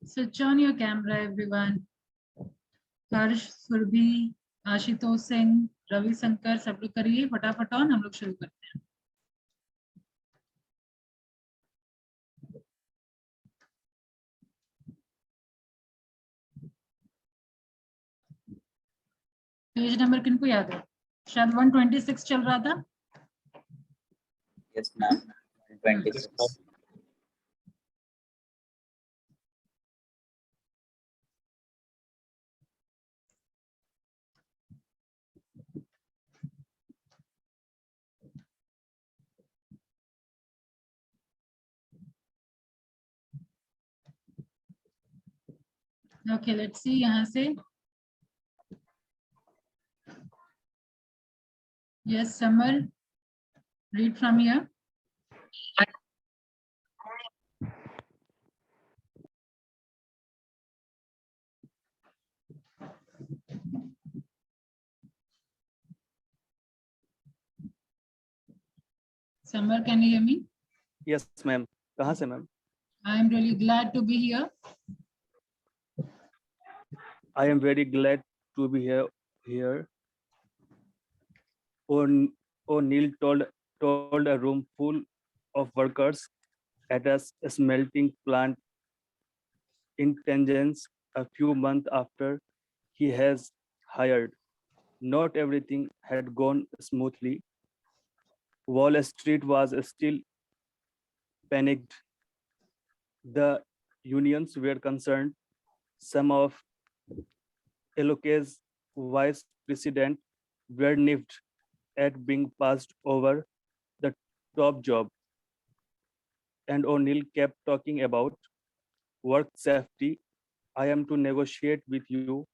Switch on your camera, everyone. हर्ष, सुरभि, आशुतोष सिंह, रवि शंकर, सब लोग करिए फटाफट ऑन, हम लोग शुरू करते हैं। पेज नंबर किनको याद है? शायद 126 चल रहा था। Yes, ma'am. 126. Okay, let's see यहाँ से। Yes, Samar, read from here. Samar, can you hear me? Yes, ma'am. कहाँ से ma'am? I am really glad to be here. I am very glad to be here. O'Neill told a room full of workers at a smelting plant in Tangents a few months after he has hired. Not everything had gone smoothly. Wall Street was still panicked. The unions were concerned. Some of LOK's vice president were nipped at being passed over the top job. And O'Neill kept talking about work safety. I am to negotiate with you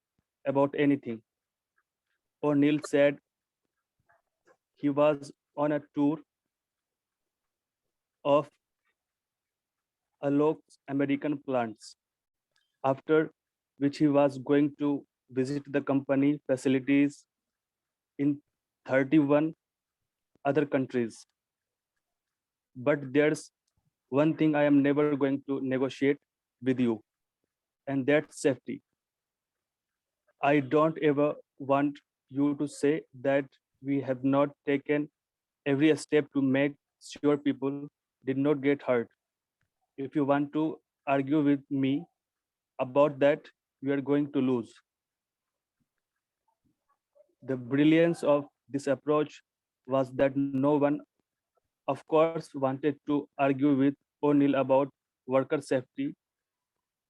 about anything. O'Neill said he was on a tour of Alok's American plants, after which he was going to visit the company facilities in 31 other countries. But there's one thing I am never going to negotiate with you, and that's safety. I don't ever want you to say that we have not taken every step to make sure people did not get hurt. If you want to argue with me about that, you are going to lose. The brilliance of this approach was that no one, of course, wanted to argue with O'Neill about worker safety.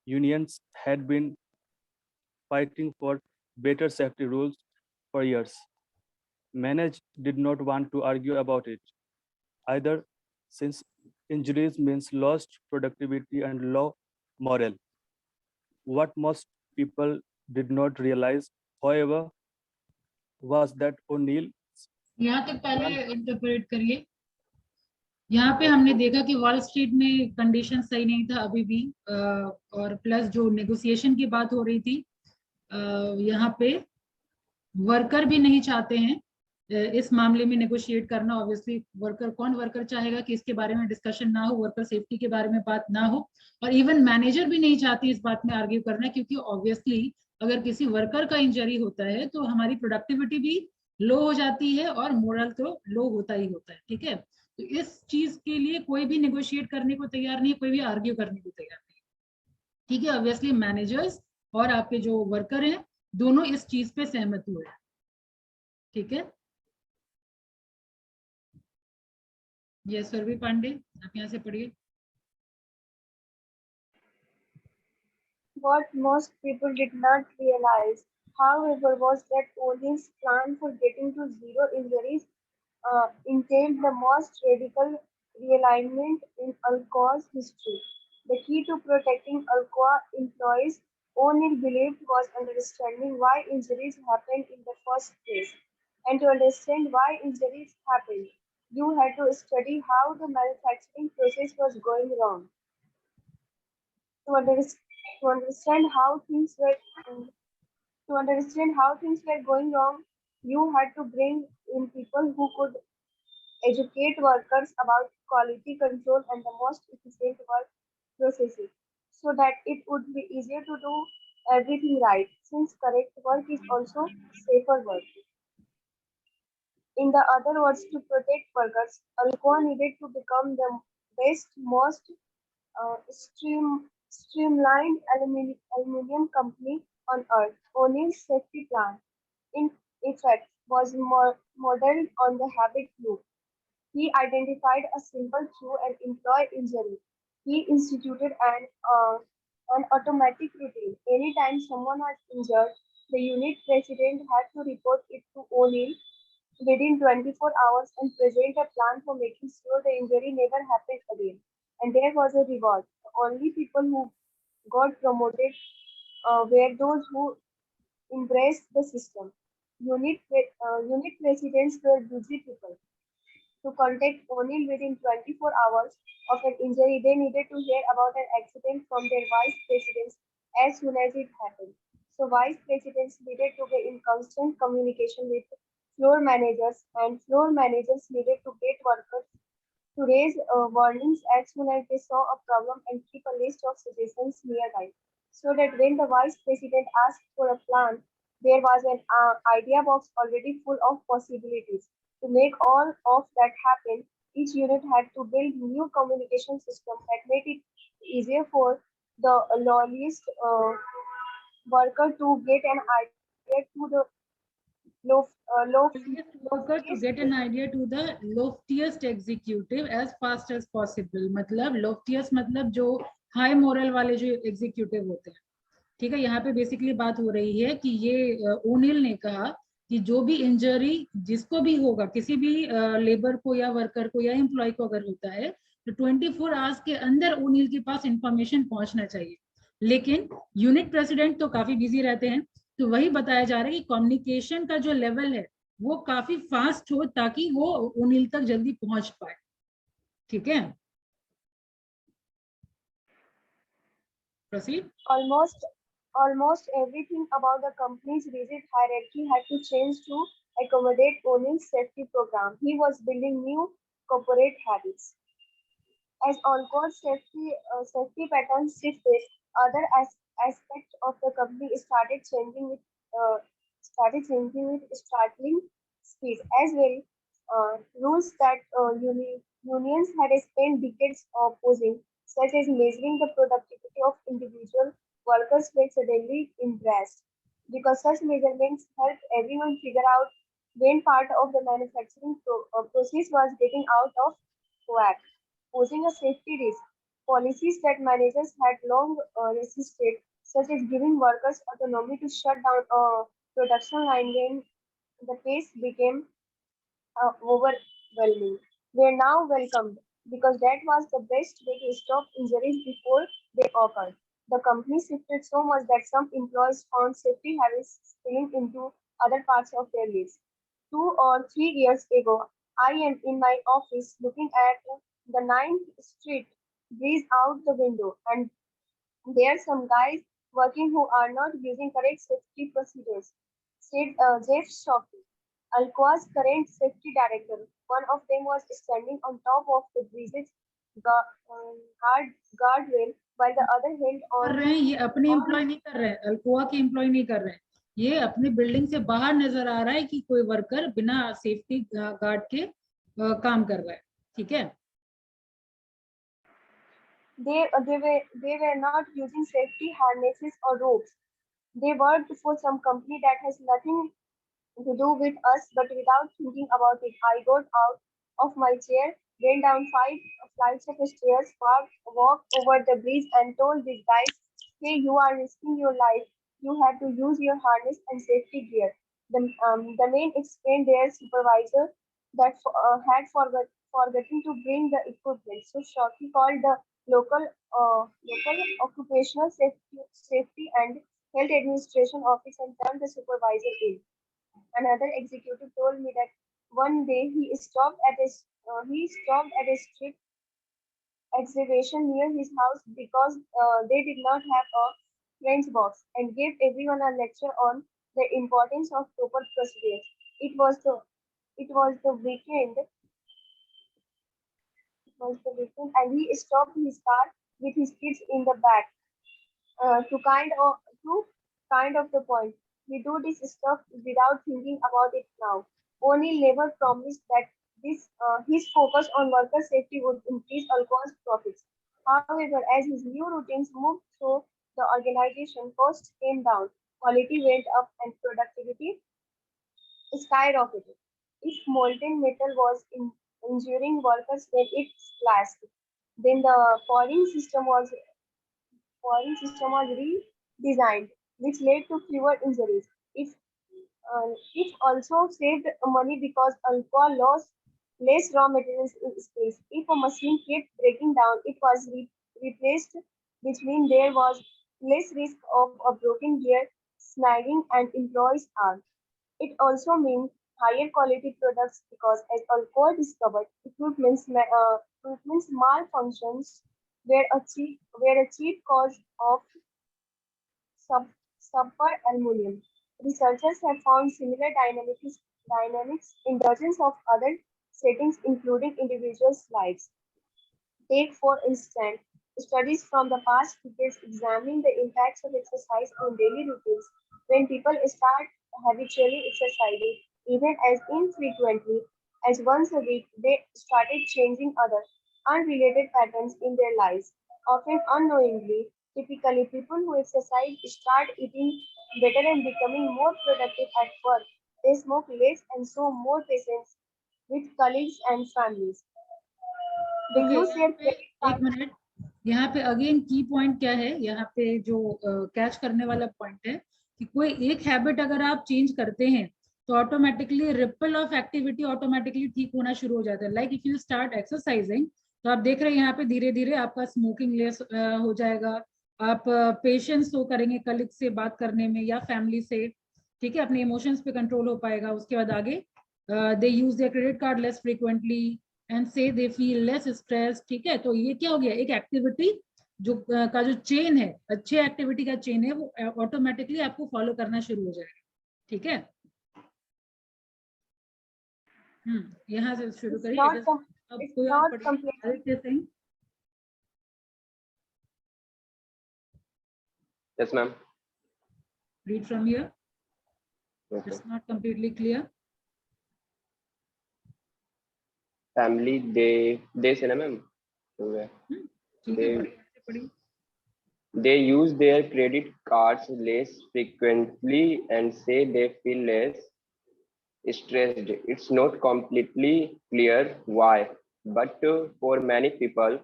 Unions had been fighting for better safety rules for years. Manage did not want to argue about it either, since injuries means lost productivity and low morale. What most people did not realize, however, was that O'Neill. यहाँ तक पहले interpret करिए। यहाँ पे हमने देखा कि wall street में कंडीशन सही नहीं था अभी भी, और प्लस जो नेगोशिएशन की बात हो रही थी, यहाँ पे वर्कर भी नहीं चाहते हैं इस मामले में नेगोशिएट करना। ऑब्वियसली कौन वर्कर चाहेगा कि इसके बारे में डिस्कशन ना हो, वर्कर सेफ्टी के बारे में बात ना हो, और इवन मैनेजर भी नहीं चाहती इस बात में आर्ग्यू करना, क्योंकि ऑब्वियसली अगर किसी वर्कर का इंजरी होता है तो हमारी प्रोडक्टिविटी भी लो हो जाती है और मोरल तो लो होता ही होता है। ठीक है, तो इस चीज के लिए कोई भी नेगोशिएट करने को तैयार नहीं है, कोई भी आर्ग्यू करने को तैयार नहीं। ठीक है, ऑब्वियसली मैनेजर्स और आपके जो वर्कर हैं दोनों इस चीज पे सहमत हुए हैं। ठीक है, ये सुरभि पांडे, आप यहाँ से पढ़िए। What most people did not realize, however, was that O'Neill's plan for getting to zero injuries entailed the most radical realignment in Alcoa's history. The key to protecting Alcoa employees, O'Neill believed, was understanding why injuries happened in the first place. And to understand why injuries happened, you had to study how the manufacturing process was going wrong. To understand how things were going wrong, you had to bring in people who could educate workers about quality control and the most efficient work processes. so that it would be easier to do everything right, since correct work is also safer work. In the other words, to protect workers, Alcoa needed to become the best, most streamlined aluminium company on earth. O'Neill's safety plan, in effect, was modeled on the habit loop. He identified a simple through an employee injury. He instituted an automatic routine. Anytime someone was injured, the unit president had to report it to O'Neill within 24 hours and present a plan for making sure the injury never happened again. And there was a reward. The only people who got promoted were those who embraced the system. Unit presidents were busy people. To contact O'Neill within 24 hours of an injury, they needed to hear about an accident from their vice presidents as soon as it happened. So, vice presidents needed to be in constant communication with floor managers, and floor managers needed to get workers to raise warnings as soon as they saw a problem and keep a list of suggestions nearby. So that when the vice president asked for a plan, there was an idea box already full of possibilities. To make all of that happen, each unit had to build new communication system that made it easier for the lowest worker to get an idea to the Earliest worker to get an idea to the loftiest executive as fast as possible. मतलब loftiest मतलब जो high moral वाले जो executive होते हैं. ठीक है, यहाँ पे बेसिकली बात हो रही है कि ये ओनिल ने कहा कि जो भी इंजरी जिसको भी होगा, किसी भी लेबर को या वर्कर को या एम्प्लॉय को अगर होता है, तो 24 आवर्स के अंदर ओनिल के पास इंफॉर्मेशन पहुंचना चाहिए. लेकिन यूनिट प्रेसिडेंट तो काफी बिजी रहते हैं, तो वही बताया जा रहा है कि कम्युनिकेशन का जो लेवल है वो काफी फास्ट हो ताकि वो ओनिल तक जल्दी पहुंच पाए. ठीक है, proceed. Almost everything about the company's rigid hierarchy had to change to accommodate O'Neill's safety program. He was building new corporate habits. As Alcoa's safety patterns shifted, other aspects of the company started changing with startling speed. As well, rules that unions had spent decades opposing, such as measuring the productivity of individual workers, were suddenly embraced, because such measurements helped everyone figure out when part of the manufacturing process was getting out of whack, posing a safety risk. Policies that managers had long resisted, such as giving workers autonomy to shut down a production line when the pace became overwhelming, were now welcomed, because that was the best way to stop injuries before they occurred. The company shifted so much that some employees found safety habits spilling into other parts of their lives. 2 or 3 years ago, I am in my office looking at the Ninth Street breeze out the window, and there are some guys working who are not using correct safety procedures, said Jeff Shockey, Alcoa's current safety director. One of them was standing on top of the breeze's guardrail, while the other held कर on. रहे हैं, ये अपने employ नहीं कर रहे हैं, Alcoa के एम्प्लॉय नहीं कर रहे हैं, ये अपने बिल्डिंग से बाहर नजर आ रहा है कि कोई वर्कर बिना सेफ्टी गार्ड के काम कर रहा है. ठीक है, They were not using safety harnesses or ropes. They worked for some company that has nothing to do with us, but without thinking about it, I got out of my chair, went down 5 flights of stairs, walked over the bridge, and told these guys, "Hey, you are risking your life. You have to use your harness and safety gear." The men explained their supervisor that forgotten to bring the equipment. So Shockey called the local occupational safety and health administration office and turned the supervisor in. Another executive told me that one day he stopped at a street exhibition near his house because they did not have a French box, and gave everyone a lecture on the importance of proper procedures. It was the weekend. It was the weekend, and he stopped his car with his kids in the back. to kind of the point. We do this stuff without thinking about it now. Only labor promised that his focus on worker safety would increase Alcon's profits. However, as his new routines moved through the organization, costs came down, quality went up, and productivity skyrocketed. If molten metal was injuring workers when it splashed, then the pouring system was redesigned, which led to fewer injuries. It also saved money because alcohol lost less raw materials in space. If a machine kept breaking down, it was replaced, which means there was less risk of a broken gear, snagging, and employees' harm. It also means higher quality products because, as alcohol discovered, equipment's malfunctions were a cheap cause of sub, sulfur aluminum. Researchers have found similar dynamics in dozens of other settings, including individuals' lives. Take, for instance, studies from the past decades examining the impacts of exercise on daily routines. When people start habitually exercising, even as infrequently as once a week, they started changing other unrelated patterns in their lives, often unknowingly. Typically, people who exercise start eating better and becoming more productive at work. They smoke less and show more patience with colleagues and families. They okay use यहाँ their पे credit card. एक minute, यहाँ पे again की point क्या है, यहाँ पे जो कैच करने वाला पॉइंट है कि कोई एक हैबिट अगर आप चेंज करते हैं तो automatically ripple of activity automatically ठीक होना शुरू हो जाता है. Like if you start exercising तो आप देख रहे हैं यहाँ पे धीरे धीरे आपका स्मोकिंग लेस हो जाएगा, आप पेशेंस शो करेंगे कलीग से बात करने में या फैमिली से, ठीक है, अपने इमोशंस पे कंट्रोल हो पाएगा. उसके बाद आगे they use their credit card less frequently and so they feel less stress. ठीक है, तो ये क्या हो गया, एक एक्टिविटी जो का जो चेन है, अच्छे एक्टिविटी का चेन है, वो ऑटोमेटिकली आपको फॉलो करना शुरू हो जाएगा. ठीक है, यहाँ से शुरू It's करिए. not com- अब it's कोई और not पढ़िए. completely Aditya Singh, Yes, ma'am. read from here. Okay. It's not completely clear. Family, they say, na, ma'am. ठीक है, पढ़िए. They use their credit cards less frequently and say they feel less stressed. It's not completely clear why, but for many people,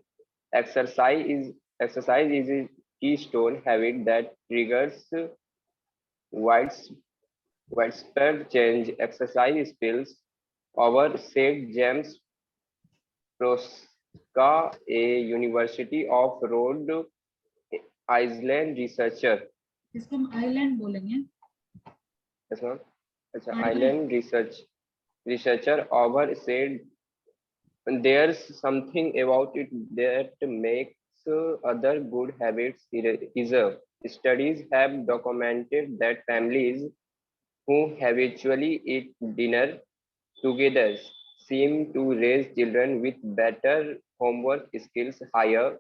exercise is a keystone habit that triggers wide- widespread change. Exercise spills over, said James Proska, a University of Rhode Island researcher. इसको हम island बोलेंगे. Yes, ma'am. अच्छा, Island. island researcher over said there's something about it that makes other good habits easier. Studies have documented that families who habitually eat dinner together seem to raise children with better homework skills, higher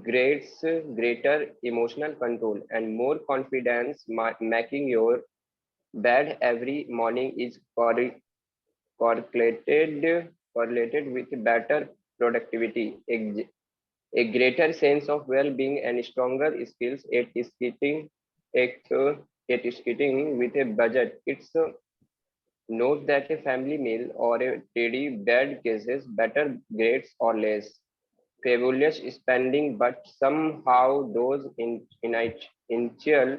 grades, greater emotional control, and more confidence. Making your bed every morning is correlated with better productivity, a greater sense of well-being, and stronger skills at skating with a budget. It's note that a family meal or a teddy bed cases better grades or less fabulous spending, but somehow those initial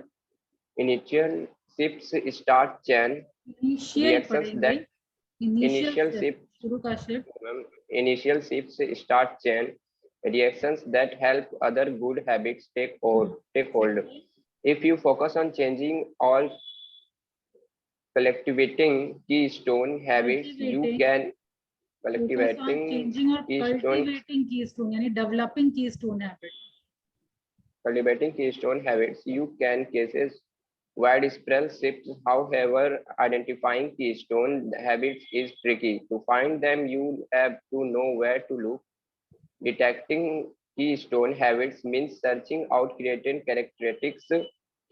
initial shifts start chain initial reactions पढ़ेंगे. that initial shift, shift शुरू का shift. initial shifts start chain reactions that help other good habits take hold. If you focus on changing all cultivating keystone habits, you can focus on cultivating changing और keystone cultivating keystone यानी developing keystone habit. cultivating keystone habits, you can cases widespread shifts. However, identifying keystone habits is tricky. To find them, you have to know where to look. Detecting keystone habits means searching out creative characteristics.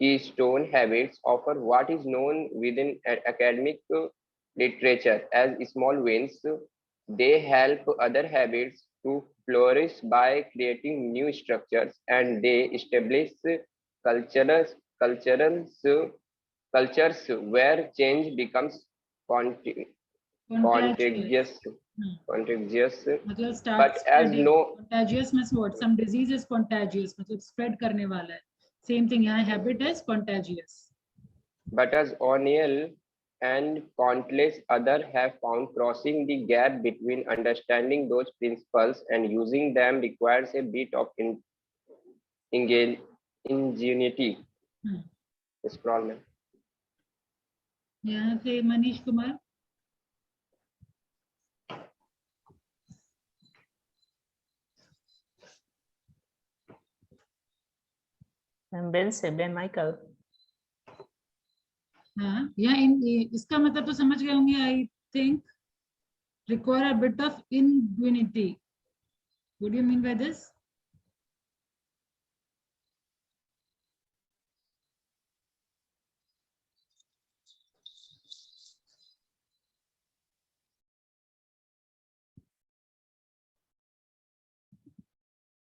Keystone habits offer what is known within academic literature as small wins. They help other habits to flourish by creating new structures, and they establish cultures, cultures, cultures where change becomes conti- Contagious. contagious. Contagious. मतलब start But as spreading. no, Contagious means what? Some disease is contagious, मतलब spread करने वाला है. Same thing यहाँ habit is contagious. but as O'Neill and countless others have found, crossing the gap between understanding those principles and using them requires a bit of ingenuity. Scroll में. यहाँ से Manish Kumar. Ben Michael. हाँ, यहाँ इसका मतलब तो समझ गए होंगे. I think require a bit of ingenuity. What do you mean by this?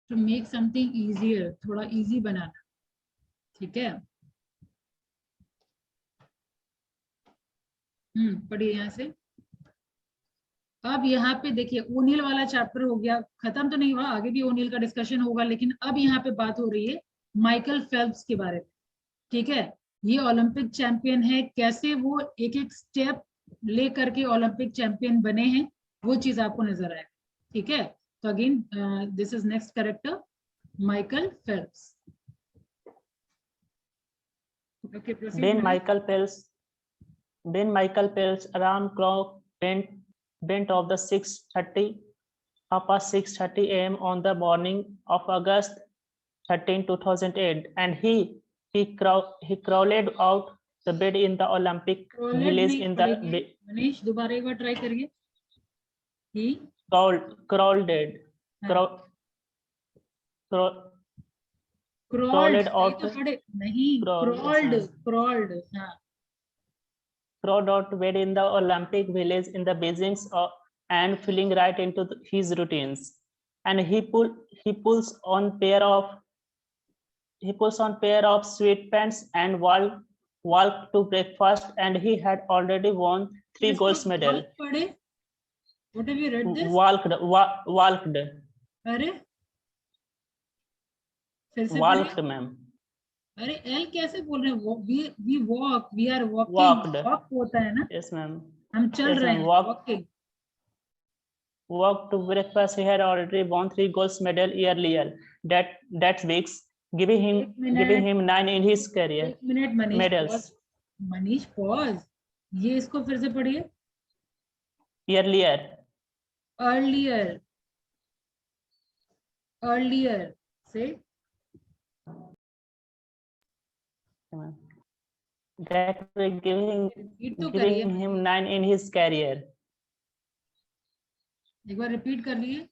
To make something easier, थोड़ा easy बनाना. ठीक है. पढ़िए यहाँ से. अब यहाँ पे देखिए ओनिल वाला चैप्टर हो गया, खत्म तो नहीं हुआ, आगे भी ओनिल का डिस्कशन होगा, लेकिन अब यहाँ पे बात हो रही है माइकल फेल्प्स के बारे में. ठीक है. ये ओलंपिक चैंपियन है, कैसे वो एक एक स्टेप ले करके ओलंपिक चैंपियन बने हैं, वो चीज आपको नजर आएगा. ठीक है. तो again this is next character, Michael Phelps. Okay, proceed. Ben Michael Phelps around clock bent of the 6:30 a.m. on the morning of August 13, 2008, and he crawled out the bed in the Olympic Village in the Manish दोबारा एक बार try करिए. He crawled out नहीं crawled हाँ. Crawled out bed in the Olympic Village in the Beijing and filling right into his routines, and he pulls on pair of sweatpants and walk to breakfast, and he had already won 3 gold medals. What have you read this? Walked. अरे फिर से Walked, ma'am. अरे L कैसे बोल रहे हैं? we walk, we are walking. Walked. Walk होता है ना. Yes, ma'am. हम चल रहे हैं. Walking. Walk to breakfast. He had already won 3 gold medals earlier. That weeks, giving him 9 in his career. एक minute Manish. Medals. Manish pause. ये इसको फिर से पढ़िए. Earlier. Say. That way giving him 9 in his career. एक बार रिपीट कर लिए.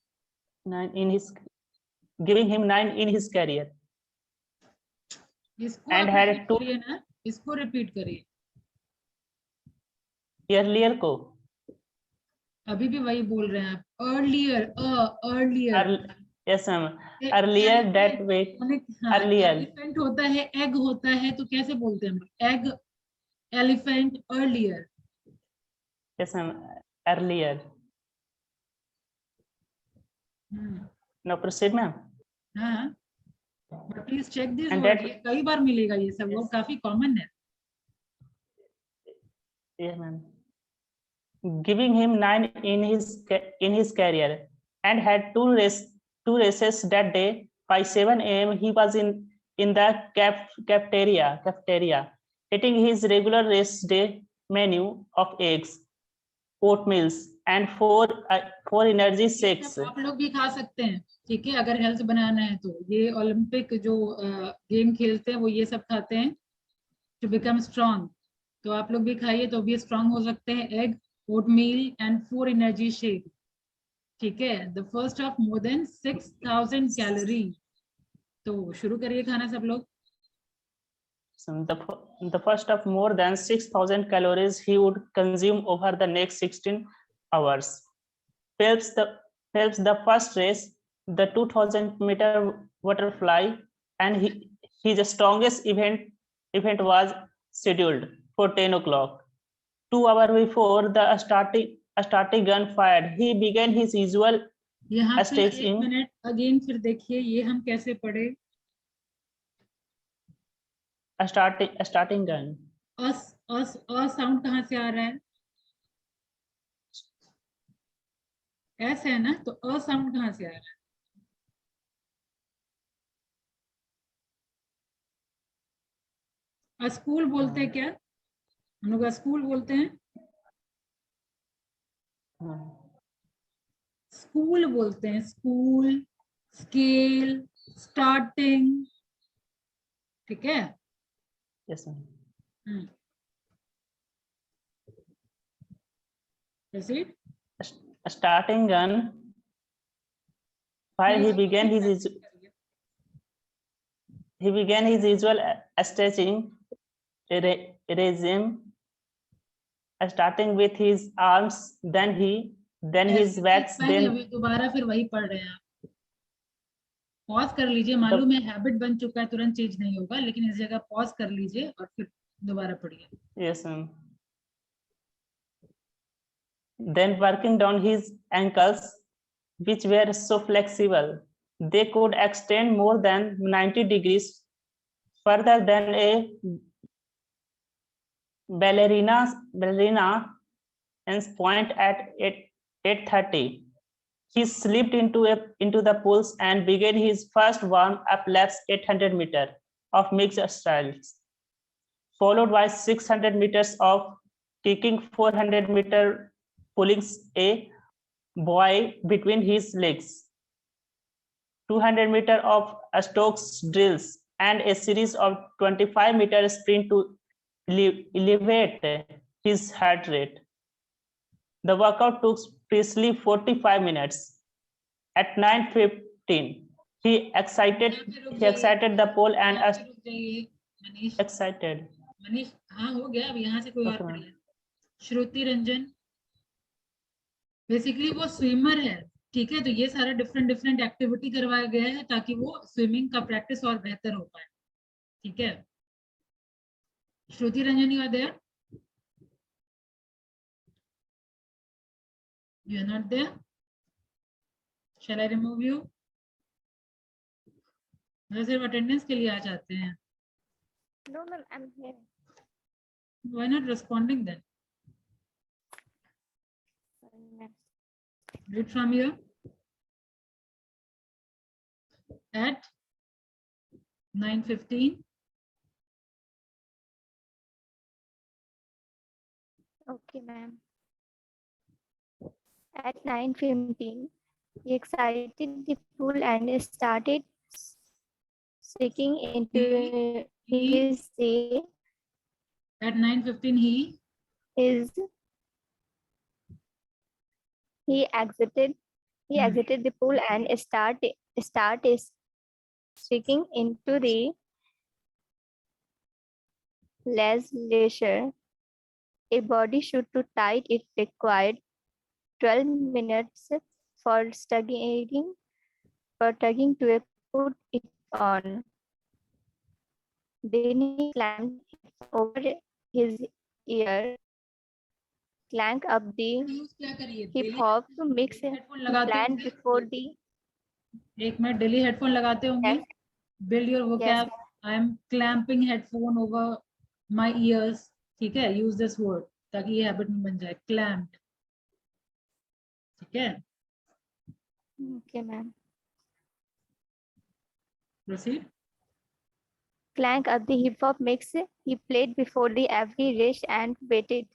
Giving him 9 in his career. And had 2. ना इसको रिपीट करिए. Earlier को. अभी भी वही बोल रहे हैं आप. Earlier. Yes, ma'am. Earlier that way. Earlier. Elephant होता है, egg होता है, तो कैसे बोलते हैं हम? Egg, elephant, earlier. Yes, ma'am. Earlier. Now proceed, ma'am. हाँ. But please check this And word. that, ये कई बार मिलेगा, ये सब वर्ड काफी कॉमन है. Yes, ma'am. Giving him 9 in his career, and had 2 races that day. By 7 a.m. he was in the cafeteria eating his regular race day menu of eggs, oatmeals, and 4 energy shakes. आप लोग भी खा सकते हैं. ठीक है. अगर health बनाना है तो ये ओलंपिक जो गेम खेलते हैं वो ये सब खाते हैं to become strong. तो आप लोग भी खाइए तो भी स्ट्रांग हो सकते हैं. Egg, oatmeal and 4 energy shake. ठीक है, the first of more than 6000 calorie. तो शुरू करिए खाना सब लोग। So the first of more than 6,000 calories he would consume over the next 16 hours. Phelps the first race, the 2,000-meter butterfly, and his strongest event was scheduled for 10 o'clock. 2 hours before the starting gun fired, he began his usual यहाँ पे stage एक in minute again फिर देखिए ये हम कैसे पढ़े। starting gun. Sound कहाँ से आ रहा है? एस है ना, तो साउंड कहाँ से आ रहा है? स्कूल बोलते हैं क्या हम लोग? स्कूल बोलते हैं, स्कूल बोलते हैं, स्कूल, स्केल, स्टार्टिंग। ठीक है। Yes, ma'am. Proceed. Starting gun. While he began his usual stretching regime, starting with his arms, then his backs, then अभी दोबारा फिर वही पढ़ रहे हैं आप। पॉज कर लीजिए, मालूम है हैबिट बन चुका है, तुरंत चेंज नहीं होगा, लेकिन इस जगह पॉज कर लीजिए और फिर दोबारा पढ़िए। Yes, ma'am. Then working down his ankles, which were so flexible, they could extend more than 90 degrees further than a ballerina ends point at 8:30. He slipped into the pools and began his first warm-up laps 800 meters of mixed styles, followed by 600 meters of kicking, 400 meters pulling a buoy between his legs, 200 meters of Stokes drills, and a series of 25-meter sprint to elevate his heart rate. The workout took precisely 45 minutes. At 9:15, he excited the pole and excited. Manish, हाँ हो गया, अब यहाँ से कोई और Okay, पढ़िए। श्रुति Ranjan, basically वो स्विमर है, ठीक है, तो ये सारा डिफरेंट एक्टिविटी करवाया गया है ताकि वो स्विमिंग का प्रैक्टिस और बेहतर हो पाए। ठीक है, Shruti Ranjan, you are there? You are not there? Shall I remove you? सिर्फ अटेंडेंस के लिए आ जाते हैं। No, ma'am, I'm here. Why not responding then? Sorry, ma'am. Read from here. At 9:15. Okay, ma'am. At 9:15, he exited the pool and started sinking into his sea. At 9:15, He exited the pool and started sinking into the leisure. A body should to tight, it required 12 minutes for tugging to put it on. Then he climbed over his ear, clanked up the use क्या करिए? hip hop mix headphone लगाते plan होंगे? before the एक minute, daily headphone लगाते होंगे? Yes. Build your vocab. Yes. I am clamping headphone over my ears. ठीक है, use this word ताकि ये हैबिट में बन जाए। Clamped. ठीक है, Okay, ma'am. proceed. Clank up the hip hop mix he played before the every race and waited.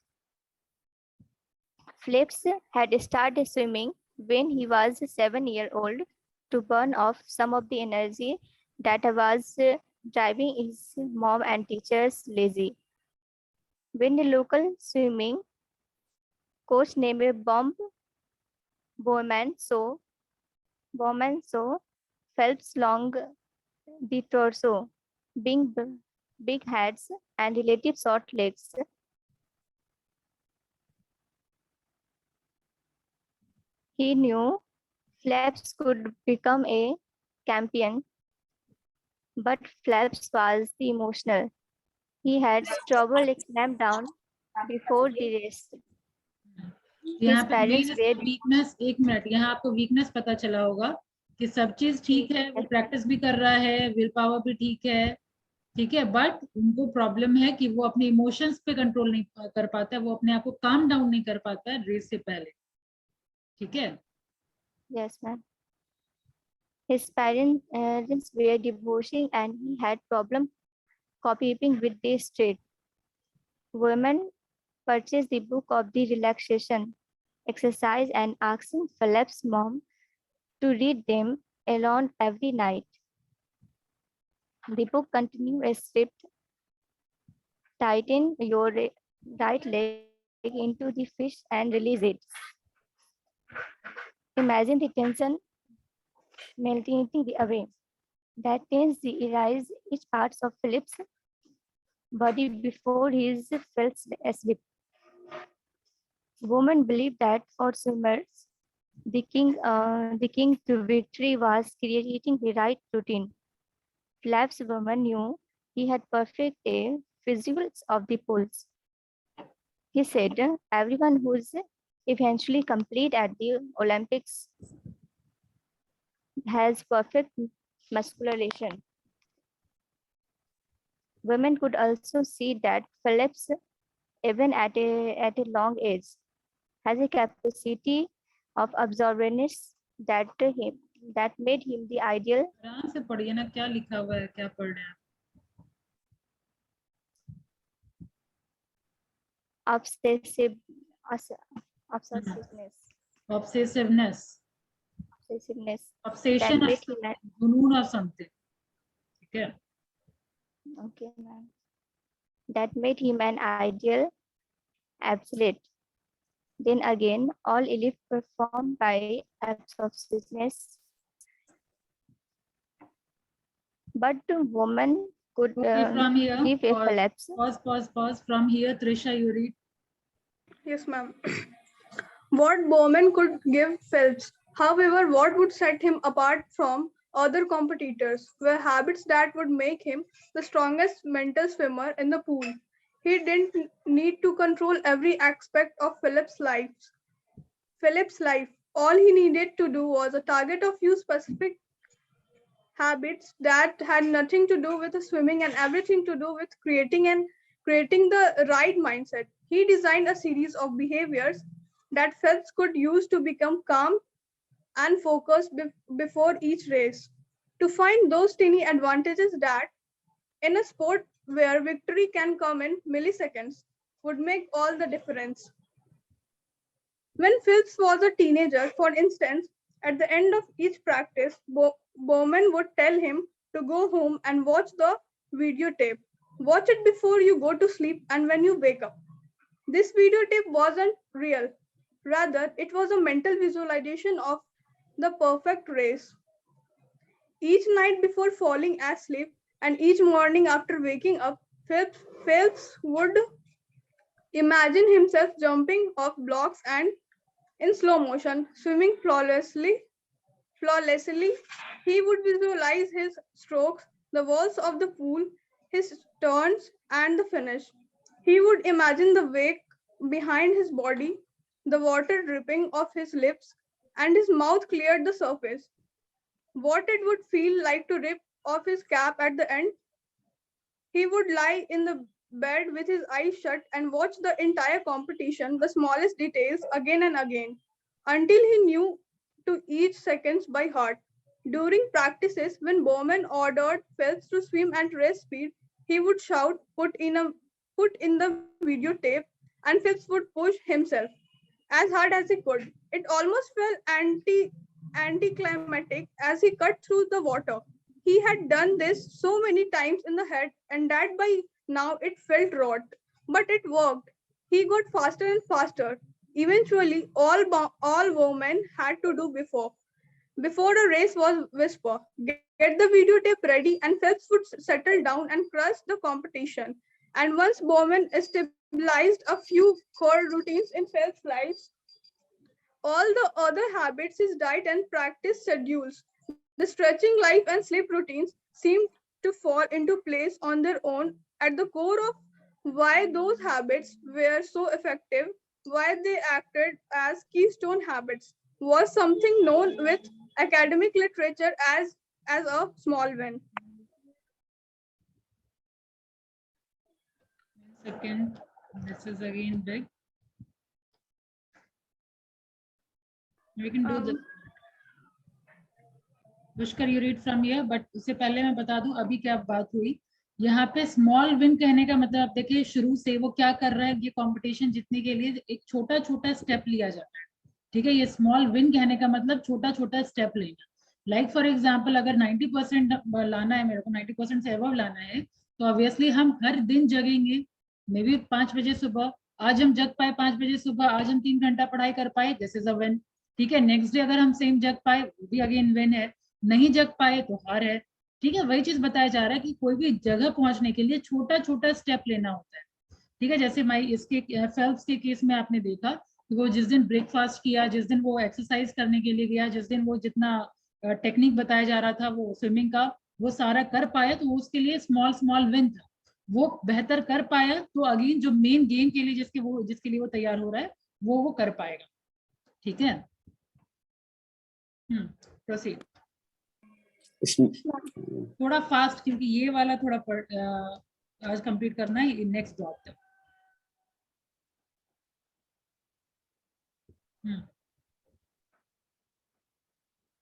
Phillips had started swimming when he was 7 years old to burn off some of the energy that was driving his mom and teachers lazy. When the local swimming coach named Bomb Bowman saw Phelps' long the torso, big heads, and relative short legs. He knew Phelps could become a champion, but Phelps was emotional. He had trouble clamped down before the race. यहाँ His पे parents were weakness, एक minute, यहाँ आपको weakness पता चला होगा कि सब चीज ठीक है, वो प्रैक्टिस भी कर रहा है, विल पावर भी ठीक है, बट उनको प्रॉब्लम है कि वो अपने इमोशंस पे कंट्रोल नहीं कर पाता है, वो अपने आप को काम डाउन नहीं कर पाता है रेस से पहले. ठीक है. Yes, ma'am. His parents were divorcing and he had problem coping with the street. Women purchased the book of the relaxation exercise and asked Philip's mom to read them alone every night. The book continued a script: tighten your right leg into the fish and release it. Imagine the tension melting away. That tense erased each part of Philip's body before he fell asleep. Women believed that for swimmers, the king to victory was creating the right routine. Flaps woman knew he had perfect a visuals of the poles. He said, everyone who's eventually complete at the Olympics has perfect musculation. Women could also see that Phillips, even at a long age, has a capacity of absorbance that made him the ideal. आराम से पढ़िए ना, क्या लिखा हुआ है, क्या पढ़ रहे हैं. Obsessiveness. Obsession That of made him जुनून or something. ठीक है. Okay, ma'am. That made him an ideal athlete. Then again, all elite performed by obsessiveness. But the woman could From here, give a collapse. Pause. From here, Trisha, you read. Yes, ma'am. What Bowman could give Phelps, however, what would set him apart from other competitors were habits that would make him the strongest mental swimmer in the pool. He didn't need to control every aspect of Philip's life. All he needed to do was a target a few specific habits that had nothing to do with swimming and everything to do with creating the right mindset. He designed a series of behaviors that Phelps could use to become calm and focused before each race. To find those tiny advantages that in a sport where victory can come in milliseconds would make all the difference. When Phelps was a teenager, for instance, at the end of each practice, Bowman would tell him to go home and watch the videotape. Watch it before you go to sleep and when you wake up. This videotape wasn't real. Rather, it was a mental visualization of the perfect race. Each night before falling asleep and each morning after waking up, Phelps would imagine himself jumping off blocks and in slow motion, swimming flawlessly. He would visualize his strokes, the walls of the pool, his turns, and the finish. He would imagine the wake behind his body, the water dripping off his lips, and his mouth cleared the surface. What it would feel like to rip off his cap at the end. He would lie in the bed with his eyes shut and watch the entire competition, the smallest details again and again, until he knew to each seconds by heart. During practices, when Bowman ordered Phelps to swim at race speed, he would shout, put in the videotape, and Phelps would push himself as hard as he could. It almost felt anticlimactic as he cut through the water. He had done this so many times in the head, and that by now it felt rot. But it worked. He got faster and faster. eventually all women had to do before the race was whisper, get the videotape ready, and Phelps would settle down and crush the competition. And once Bowman stabilized a few core routines in Phelps' life, all the other habits, his diet and practice schedules, the stretching life and sleep routines seemed to fall into place on their own. At the core of why those habits were so effective, why they acted as keystone habits, was something known with academic literature as a small win. Second, this is again big. We can do this. Pushkar you read from here, but उससे पहले मैं बता दूं अभी क्या बात हुई यहाँ पे। स्मॉल विन कहने का मतलब आप देखिए शुरू से वो क्या कर रहा है, ये कंपटीशन जीतने के लिए एक छोटा छोटा स्टेप लिया जाता है, ठीक है। ये स्मॉल विन कहने का मतलब छोटा छोटा स्टेप लेना। लाइक फॉर एग्जांपल अगर 90% लाना है मेरे को, 90% से अबव लाना है, तो ऑब्वियसली हम हर दिन जगेंगे, मे बी 5 बजे सुबह। आज हम जग पाए 5 बजे सुबह, आज हम 3 घंटा पढ़ाई कर पाए, दिस इज अ विन, ठीक है। नेक्स्ट डे अगर हम सेम जग पाए, वो भी अगेन विन है। नहीं जग पाए तो हार है, ठीक है। वही चीज बताया जा रहा है कि कोई भी जगह पहुंचने के लिए छोटा छोटा स्टेप लेना होता है, ठीक है। जैसे इसके फेल्प्स के केस में आपने देखा कि वो जिस दिन ब्रेकफास्ट किया, जिस दिन वो एक्सरसाइज करने के लिए गया, जिस दिन वो जितना टेक्निक बताया जा रहा था वो स्विमिंग का, वो सारा कर पाया, तो उसके लिए स्मॉल स्मॉल विन था। वो बेहतर कर पाया तो अगेन जो मेन गेम के लिए जिसके लिए वो तैयार हो रहा है वो कर पाएगा, ठीक है। प्रोसीड। थोड़ा फास्ट, क्योंकि ये वाला थोड़ा आज कंप्लीट करना है, नेक्स्ट जॉब तक।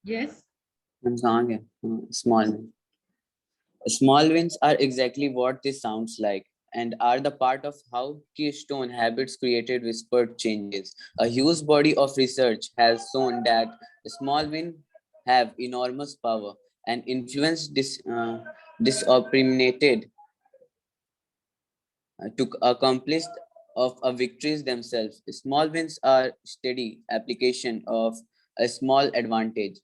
Yes, Small wins are exactly what this sounds like and are the part of how keystone habits created whispered changes. A huge body of research has shown that small wins have enormous power and influence disopinionated to accomplish of a victories themselves. Small wins are steady application of a small advantage.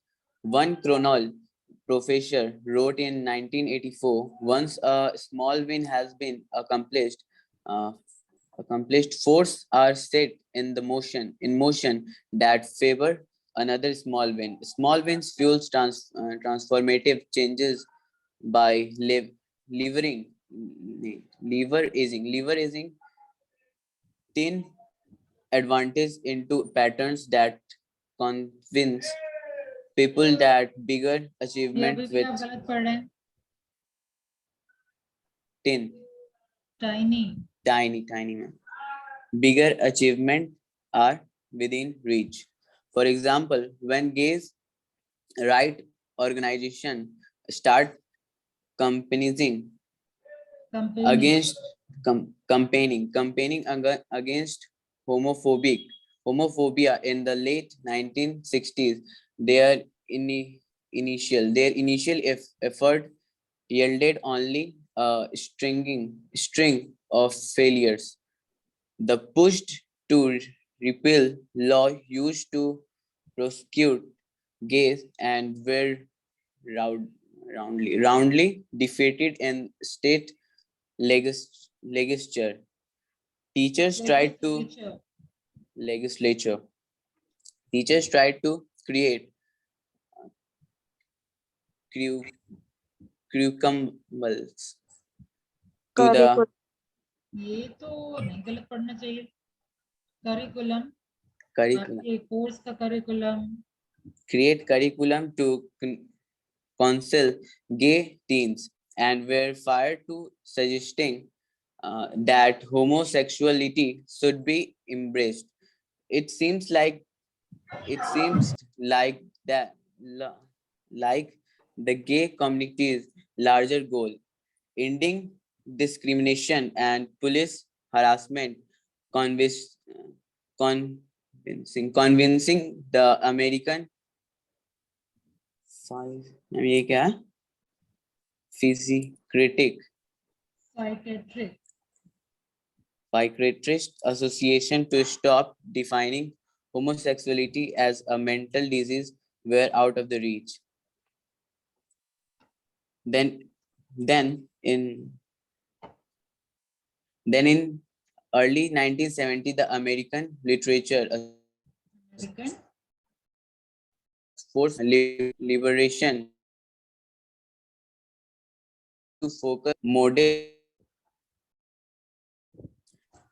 One chronol professor wrote in 1984, once a small win has been uh, accomplished, force are set in motion that favor another small win. Small wins fuels transformative changes by leveraging thin advantage into patterns that convince people that bigger ये achievement अभी भी with आप गलत पढ़ रहे हैं। tin tiny, tiny man. Bigger achievement are within reach. For example, when gays right organization start campaigning against campaigning against homophobia in the late 1960s, their initial effort yielded only a string of failures. The push to repeal law used to prosecute gays and were roundly defeated in state legislature. Teachers tried to legislature. Teachers tried to create curriculums to the ये तो नहीं गलत पढ़ना चाहिए। Curriculum, curriculum. आपके course का curriculum. Create curriculum to counsel gay teens and were fired to suggesting that homosexuality should be embraced. It seems like that like the gay community's larger goal, ending discrimination and police harassment, convince, convincing the American ये क्या है? Critic psychiatric Psychiatrist Association to stop defining homosexuality as a mental disease were out of the reach. Then in early 1970, the American Literature American. Force Liberation to focus model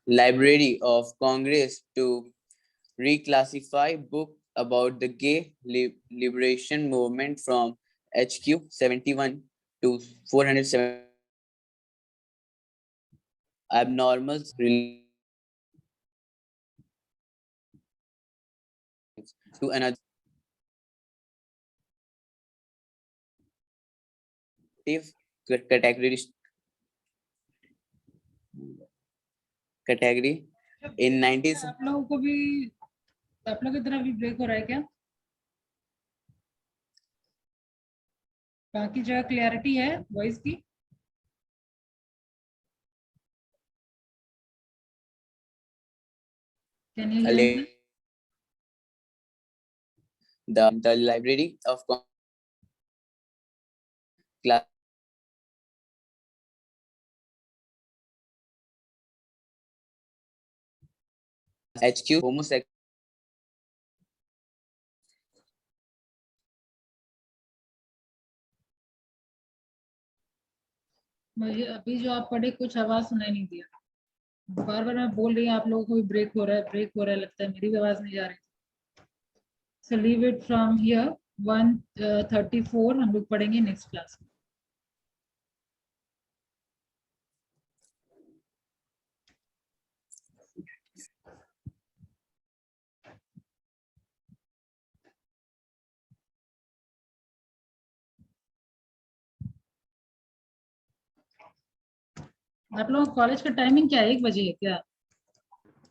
Library of Congress to reclassify book about the gay liberation movement from HQ 71 to 407 abnormal to another category in 19 आप लोगों को भी आप लोगों की तरफ भी break हो रहा है क्या? बाकी जगह क्लियरिटी है वॉइस की? Can you hear me? the Library of class HQ homosexual मुझे अभी जो आप पढ़े कुछ आवाज सुनाई नहीं दिया. बार बार मैं बोल रही हूँ आप लोगों को भी ब्रेक हो रहा है लगता है मेरी भी आवाज नहीं जा रही. So leave it from here 134 हम लोग पढ़ेंगे नेक्स्ट क्लास में. आप लोगों कॉलेज का टाइमिंग क्या है? 1 बजे है क्या?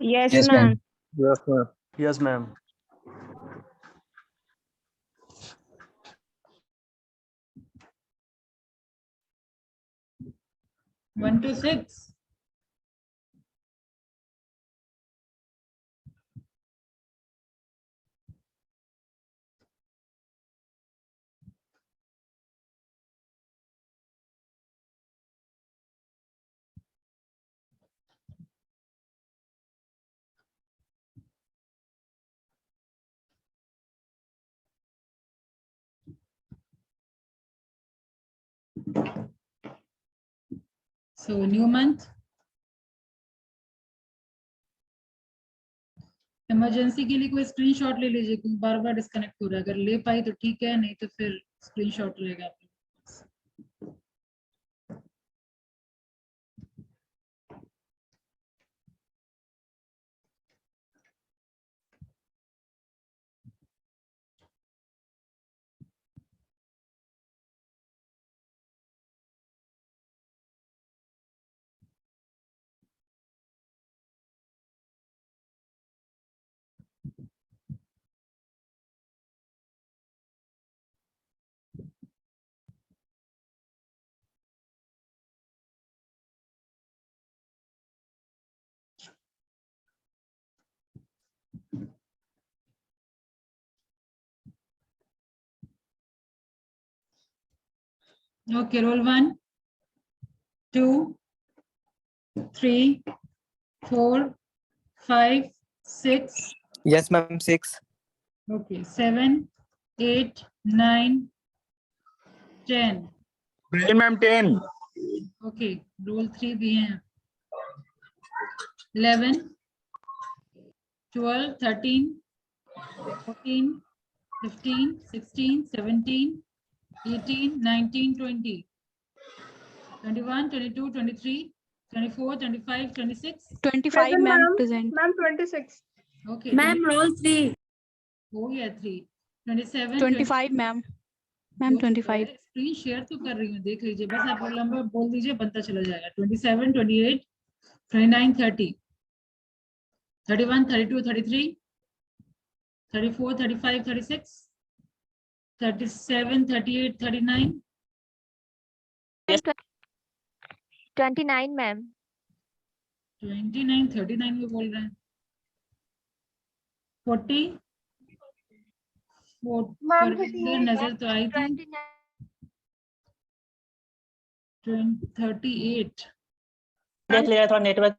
Yes, ma'am. Yes, ma'am. Yes, ma'am. 1 to 6. So new month. Emergency के लिए कोई स्क्रीनशॉट ले लीजिए क्योंकि बार बार डिस्कनेक्ट हो रहा है. अगर ले पाई तो ठीक है, नहीं तो फिर स्क्रीनशॉट रहेगा आप लोग. Okay, roll 1, 2, 3, 4, 5, 6. Yes, ma'am. 6. Okay, 7, 8, 9, 10. Ma'am. 10. Okay, roll 3 भी हैं. 11, 12, 13, 14, 15, 16, 17, 18, 19, 20, 21, 22, 23, 24, 25, 26. 25, ma'am. Present. Ma'am, 26. Okay. Ma'am, roll 3. हो गया 3. 27, 25, ma'am. Ma'am, 25. स्क्रीन शेयर तो कर रही हूँ, देख लीजिए. बस आप लोग लंबा बोल दीजिए, बनता चला जाएगा. 27, 28, 29, 30, 31, 32, 33, 34, 35, 36, 37, 38, 39. 29, ma'am. 29 39 में बोल रहे हैं 40 मैम इधर नजर तो आई थी 38 देख लिया थोड़ा नेटवर्क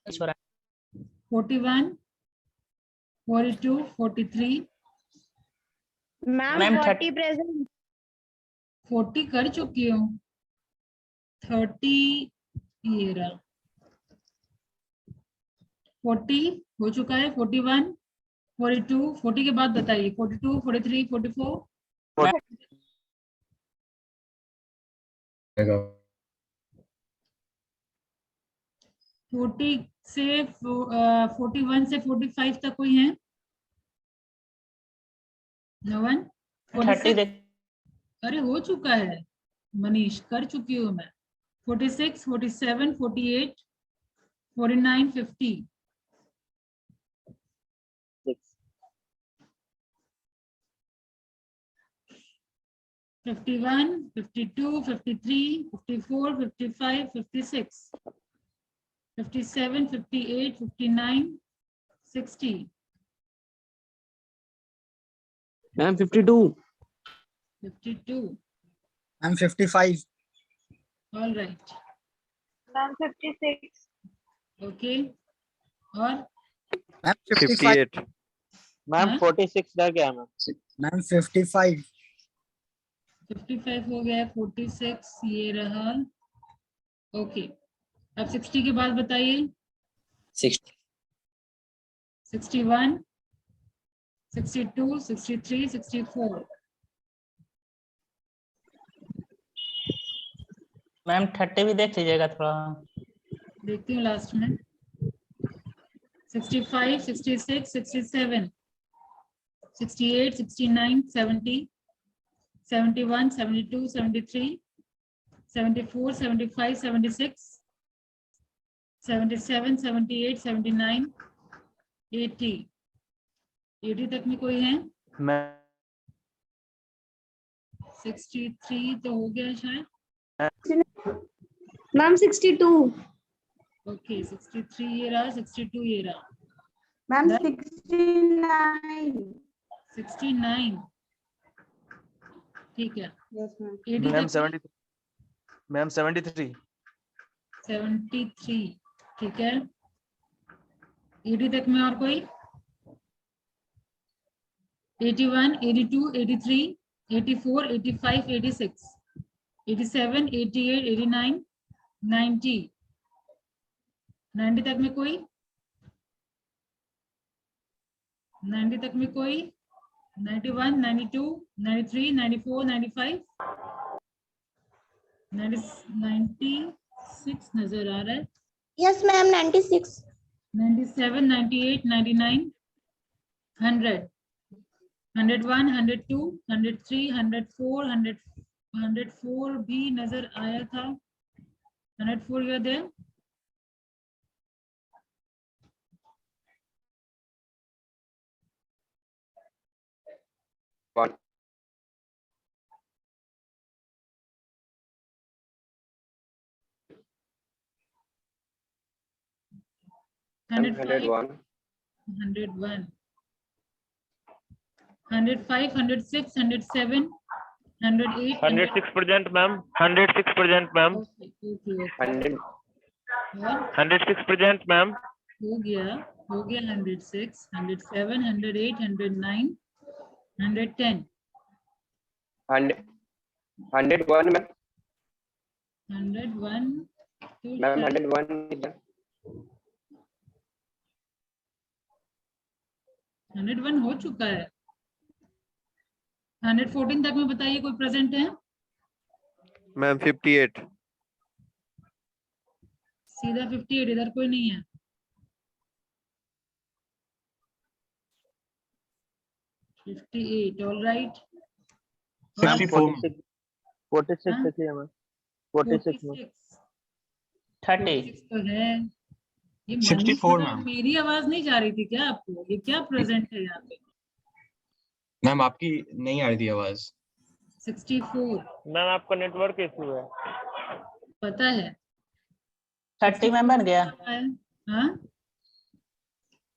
हो रहा 41 42 43 है मैम 30 present. 40 कर चुकी हूँ 30 ये रहा 40 हो चुका है 41 42 40 के बाद बताइए 42 43 44 40 से 41 से 45 तक कोई है no one 30 देख अरे हो चुका है मनीष कर चुकी हूँ मैं 46 47 48 49 50 51 52 53 54 55 56 57 58 59 60 ma'am 52 52 ma'am 55 all right ma'am 56 okay और मैम 55 मैम हाँ? 46 रह गया मैम मैम 55 55 हो गया 46 ये रहा ओके अब 60 के बाद बताइए 60 61 62 63 64 मैम 30 भी देख लीजिएगा थोड़ा देखती हूँ लास्ट में 65 66 67 68 69 70 71 72 73 74 75 76 77 78 79 80 80 तक में कोई है मैं 63 तो हो गया शायद Ma'am 62. ओके 63 ये रहा 62 ये रहा मैम Done? 69. 69 ठीक है 80 मैम तक में 73 मैम 73 73 ठीक है 80 तक में और कोई 81 82 83 84 85 86 87 88 89 90 90 तक में कोई 90 तक में कोई 91 92 93 94 95 96 नजर आ रहा है Yes, ma'am. 96. 97 98 99 100 101 102 103 104 104 भी नजर आया था 104 you are there One. Ma'am, 101. 101 105 106 107 108 106 present ma'am 106 present ma'am okay, okay, okay. 100. और 106 present मैम हो गया 106 107 108 109 110 100. 101 मैम 101 तो मैम शायद 101 is done. 101 हो चुका है 114 तक में बताइए कोई प्रेजेंट है मैम 58 सीधा 58 इधर कोई नहीं है 58 ऑल राइट 46 46 हाँ? देखिए मैम 46 में 30 46 तो है ये 64 मनीष मैम मेरी आवाज नहीं जा रही थी क्या आपको ये क्या प्रेजेंट है यहाँ पे मैम आपकी नहीं आ रही थी आवाज 64 मैम आपका नेटवर्क इशू है पता है 30 में बन गया। हाँ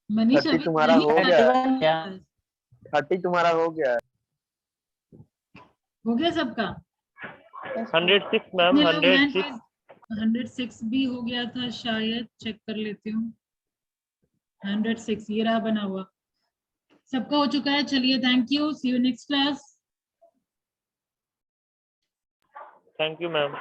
मनीष 30 अभी तुम्हारा नहीं हो बना गया। बन गया। 30 तुम्हारा हो गया। हो गया सबका? 106 मैम, कितने लोग हैं? 106। 106 भी हो गया था शायद, चेक कर लेती हूँ। 106 ये रहा बना हुआ, सबका हो चुका है। चलिए thank you, see you next class. Thank you ma'am.